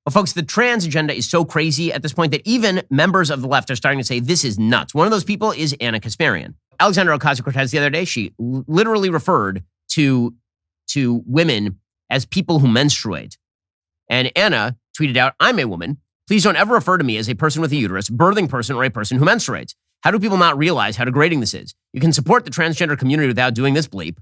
Well, folks, the trans agenda is so crazy at this point that even members of the left are starting to say this is nuts. One of those people is Ana Kasparian. Alexandra Ocasio-Cortez the other day, she literally referred to women as people who menstruate. And Ana tweeted out, "I'm a woman. Please don't ever refer to me as a person with a uterus, birthing person, or a person who menstruates. How do people not realize how degrading this is? You can support the transgender community without doing this bleep."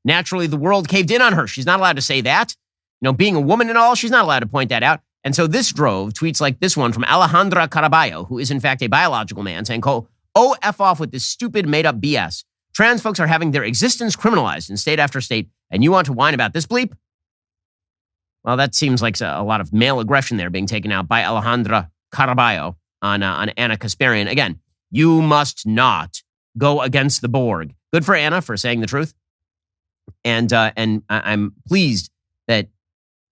Naturally, the world caved in on her. She's not allowed to say that. Being a woman and all, she's not allowed to point that out. And so this drove tweets like this one from Alejandra Caraballo, who is in fact a biological man, saying, "Oh, F off with this stupid made-up BS. Trans folks are having their existence criminalized in state after state, and you want to whine about this bleep?" Well, that seems like a lot of male aggression there being taken out by Alejandra Caraballo on Ana Kasparian. Again, you must not go against the Borg. Good for Ana for saying the truth. And I'm pleased that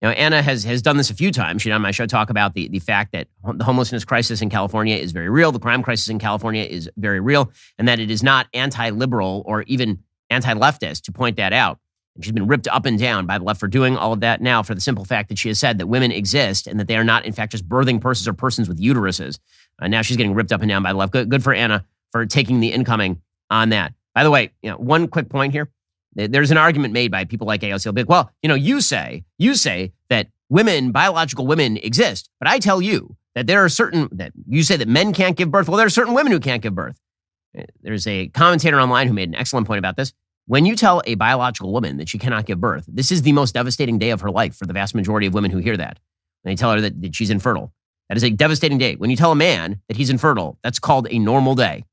Ana has done this a few times. She on my show talk about the fact that the homelessness crisis in California is very real. The crime crisis in California is very real, and that it is not anti-liberal or even anti-leftist to point that out. And she's been ripped up and down by the left for doing all of that now for the simple fact that she has said that women exist and that they are not, in fact, just birthing persons or persons with uteruses. Now she's getting ripped up and down by the left. Good for Ana for taking the incoming on that. By the way, one quick point here. There's an argument made by people like AOC. They'll be like, well, you say that women, biological women exist, but I tell you that there are that you say that men can't give birth. Well, there are certain women who can't give birth. There's a commentator online who made an excellent point about this. When you tell a biological woman that she cannot give birth, this is the most devastating day of her life for the vast majority of women who hear that. When they tell her that she's infertile. That is a devastating day. When you tell a man that he's infertile, that's called a normal day.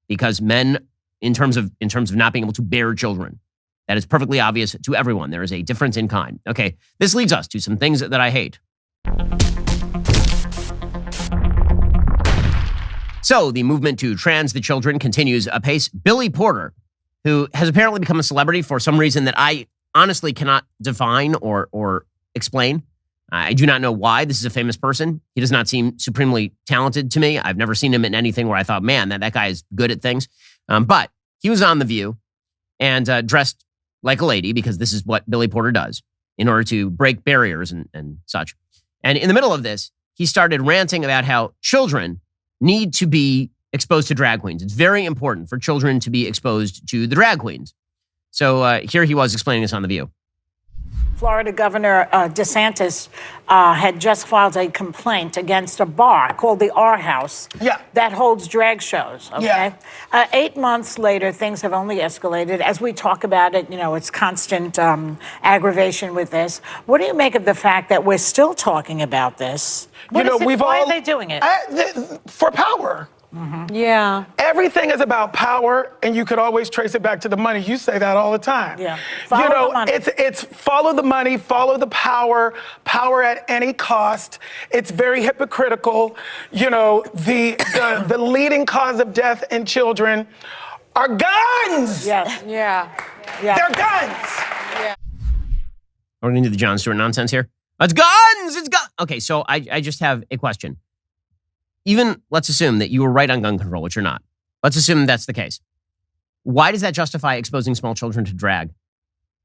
Because men, in terms of not being able to bear children, that is perfectly obvious to everyone. There is a difference in kind. Okay, this leads us to some things that I hate. So the movement to trans the children continues apace. Billy Porter, who has apparently become a celebrity for some reason that I honestly cannot define or explain. I do not know why. This is a famous person. He does not seem supremely talented to me. I've never seen him in anything where I thought, man, that guy is good at things. But he was on The View and dressed like a lady, because this is what Billy Porter does in order to break barriers and such. And in the middle of this, he started ranting about how children need to be exposed to drag queens. It's very important for children to be exposed to the drag queens. So here he was explaining this on The View. Florida Governor DeSantis had just filed a complaint against a bar called the R House that holds drag shows. Okay, 8 months later, things have only escalated. As we talk about it, it's constant aggravation with this. What do you make of the fact that we're still talking about this? Why are they doing it? For power. Mm-hmm. Yeah. Everything is about power, and you could always trace it back to the money. You say that all the time. Yeah. Follow the money. It's follow the money, follow the power at any cost. It's very hypocritical. The leading cause of death in children are guns. Yes. Yeah. They're guns. Yeah. We're going to do the Jon Stewart nonsense here. It's guns. It's guns. Okay, so I just have a question. Even let's assume that you were right on gun control, which you're not. Let's assume that's the case. Why does that justify exposing small children to drag?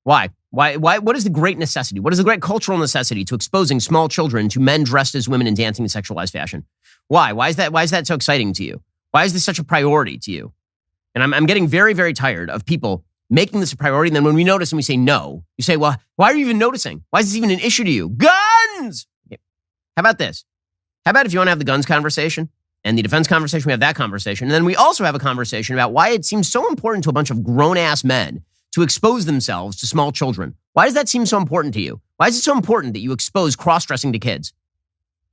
Why? What is the great necessity? What is the great cultural necessity to exposing small children to men dressed as women and dancing in sexualized fashion? Why? Why is that so exciting to you? Why is this such a priority to you? And I'm getting very, very tired of people making this a priority. And then when we notice and we say no, you say, well, why are you even noticing? Why is this even an issue to you? Guns! Okay. How about this? How about if you want to have the guns conversation and the defense conversation, we have that conversation. And then we also have a conversation about why it seems so important to a bunch of grown-ass men to expose themselves to small children. Why does that seem so important to you? Why is it so important that you expose cross-dressing to kids?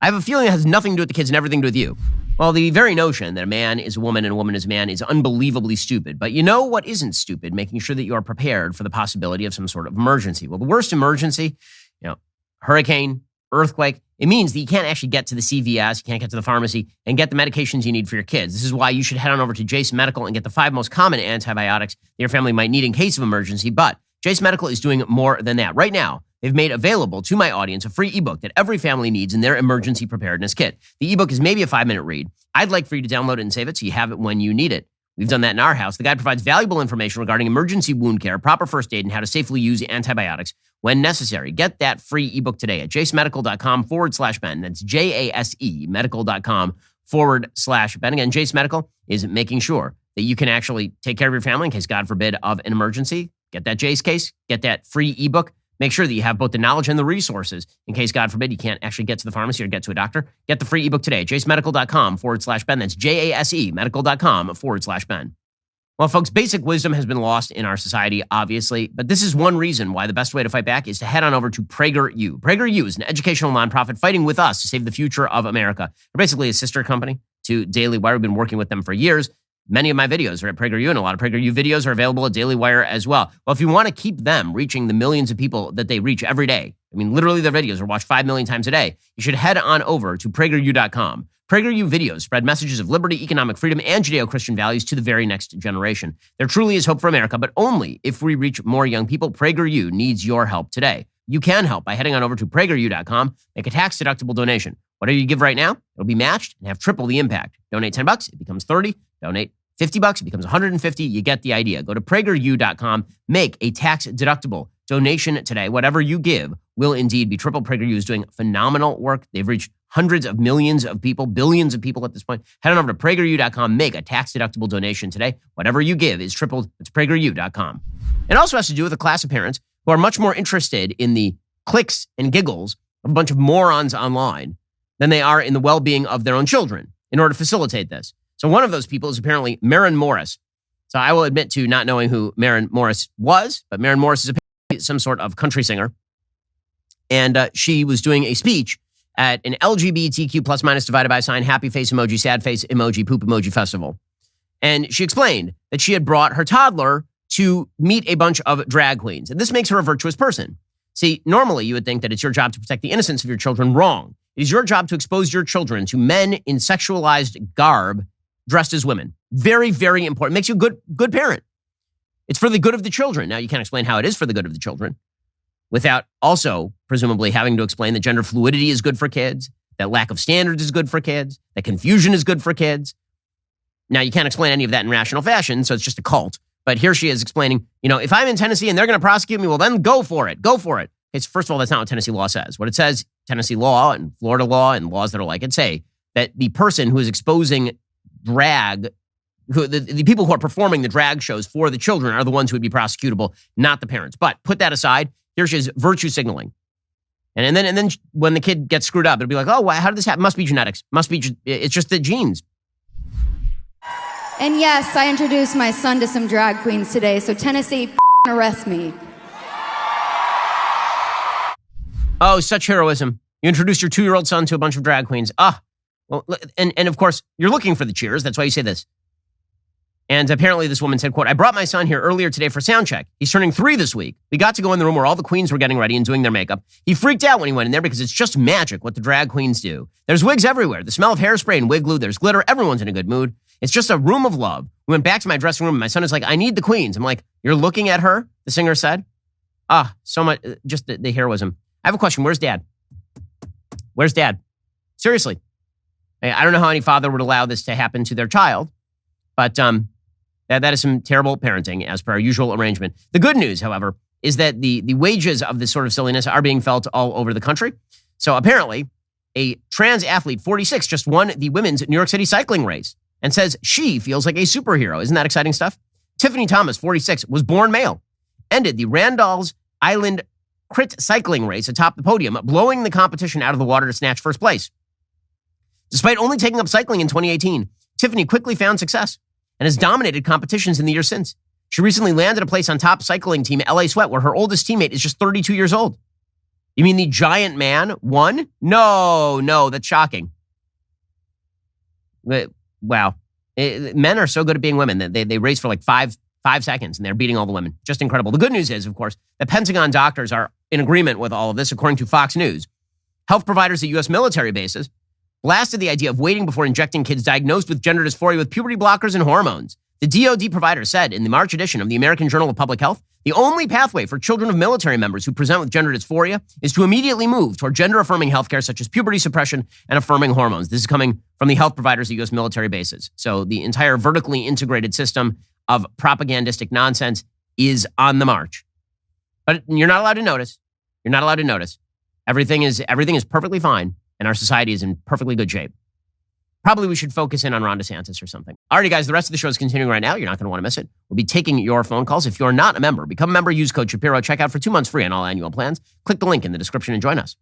I have a feeling it has nothing to do with the kids and everything to do with you. Well, the very notion that a man is a woman and a woman is a man is unbelievably stupid. But you know what isn't stupid? Making sure that you are prepared for the possibility of some sort of emergency. Well, the worst emergency, hurricane, earthquake, it means that you can't actually get to the CVS, you can't get to the pharmacy, and get the medications you need for your kids. This is why you should head on over to Jace Medical and get the 5 most common antibiotics that your family might need in case of emergency. But Jace Medical is doing more than that. Right now, they've made available to my audience a free ebook that every family needs in their emergency preparedness kit. The ebook is maybe a 5-minute read. I'd like for you to download it and save it so you have it when you need it. We've done that in our house. The guide provides valuable information regarding emergency wound care, proper first aid, and how to safely use antibiotics when necessary. Get that free ebook today at jasemedical.com/Ben. That's JASE medical.com/Ben. Again, Jace Medical is making sure that you can actually take care of your family in case, God forbid, of an emergency. Get that Jace case, get that free ebook. Make sure that you have both the knowledge and the resources in case, God forbid, you can't actually get to the pharmacy or get to a doctor. Get the free ebook today at jasemedical.com/Ben. That's JASE medical.com/Ben. Well, folks, basic wisdom has been lost in our society, obviously, but this is one reason why the best way to fight back is to head on over to PragerU. PragerU is an educational nonprofit fighting with us to save the future of America. They're basically a sister company to DailyWire. We've been working with them for years. Many of my videos are at PragerU, and a lot of PragerU videos are available at DailyWire as well. Well, if you want to keep them reaching the millions of people that they reach every day, I mean, literally their videos are watched 5 million times a day, you should head on over to PragerU.com. PragerU videos spread messages of liberty, economic freedom, and Judeo-Christian values to the very next generation. There truly is hope for America, but only if we reach more young people. PragerU needs your help today. You can help by heading on over to PragerU.com, make a tax-deductible donation. Whatever you give right now, it'll be matched and have triple the impact. Donate $10, it becomes $30. Donate $50, it becomes $150. You get the idea. Go to PragerU.com, make a tax-deductible donation today. Whatever you give will indeed be triple. PragerU is doing phenomenal work. They've reached hundreds of millions of people, billions of people at this point. Head on over to PragerU.com, make a tax-deductible donation today. Whatever you give is tripled. It's PragerU.com. It also has to do with a class of parents who are much more interested in the clicks and giggles of a bunch of morons online than they are in the well-being of their own children in order to facilitate this. So one of those people is apparently Maren Morris. So I will admit to not knowing who Maren Morris was, but Maren Morris is apparently some sort of country singer. And she was doing a speech at an LGBTQ plus minus divided by sign, happy face emoji, sad face emoji, poop emoji festival. And she explained that she had brought her toddler to meet a bunch of drag queens. And this makes her a virtuous person. See, normally you would think that it's your job to protect the innocence of your children. Wrong. It is your job to expose your children to men in sexualized garb dressed as women. Very, very important. Makes you a good parent. It's for the good of the children. Now, you can't explain how it is for the good of the children without also presumably having to explain that gender fluidity is good for kids, that lack of standards is good for kids, that confusion is good for kids. Now, you can't explain any of that in rational fashion, so it's just a cult. But here she is explaining, if I'm in Tennessee and they're going to prosecute me, well, then go for it. Go for it. It's, first of all, that's not what Tennessee law says. What it says, Tennessee law and Florida law and laws that are like it say that the person who is exposing drag, the people who are performing the drag shows for the children are the ones who would be prosecutable, not the parents. But put that aside, here she is virtue signaling. And then when the kid gets screwed up, it'll be like, oh, how did this happen? Must be genetics. It's just the genes. And yes, I introduced my son to some drag queens today, so Tennessee, arrest me. Oh, such heroism. You introduced your 2-year-old son to a bunch of drag queens. Well, and of course, you're looking for the cheers. That's why you say this. And apparently this woman said, quote, I brought my son here earlier today for sound check. He's turning 3 this week. We got to go in the room where all the queens were getting ready and doing their makeup. He freaked out when he went in there because it's just magic what the drag queens do. There's wigs everywhere. The smell of hairspray and wig glue. There's glitter. Everyone's in a good mood. It's just a room of love. We went back to my dressing room and my son is like, I need the queens. I'm like, you're looking at her? The singer said. So much, just the heroism. I have a question. Where's dad? Where's dad? Seriously. I don't know how any father would allow this to happen to their child, but that is some terrible parenting as per our usual arrangement. The good news, however, is that the wages of this sort of silliness are being felt all over the country. So apparently, a trans athlete, 46, just won the women's New York City cycling race and says she feels like a superhero. Isn't that exciting stuff? Tiffany Thomas, 46, was born male, ended the Randall's Island crit cycling race atop the podium, blowing the competition out of the water to snatch first place. Despite only taking up cycling in 2018, Tiffany quickly found success and has dominated competitions in the years since. She recently landed a place on top cycling team LA Sweat, where her oldest teammate is just 32 years old. You mean the giant man won? No, that's shocking. Wow. Men are so good at being women that they race for like five seconds and they're beating all the women. Just incredible. The good news is, of course, that Pentagon doctors are in agreement with all of this, according to Fox News. Health providers at U.S. military bases blasted the idea of waiting before injecting kids diagnosed with gender dysphoria with puberty blockers and hormones. The DoD provider said in the March edition of the American Journal of Public Health, the only pathway for children of military members who present with gender dysphoria is to immediately move toward gender-affirming healthcare such as puberty suppression and affirming hormones. This is coming from the health providers at U.S. military bases. So the entire vertically integrated system of propagandistic nonsense is on the march. But you're not allowed to notice. You're not allowed to notice. Everything is perfectly fine, and our society is in perfectly good shape. Probably we should focus in on Ron DeSantis or something. Alrighty, guys, the rest of the show is continuing right now. You're not going to want to miss it. We'll be taking your phone calls. If you're not a member, become a member, use code Shapiro. Check out for 2 months free on all annual plans. Click the link in the description and join us.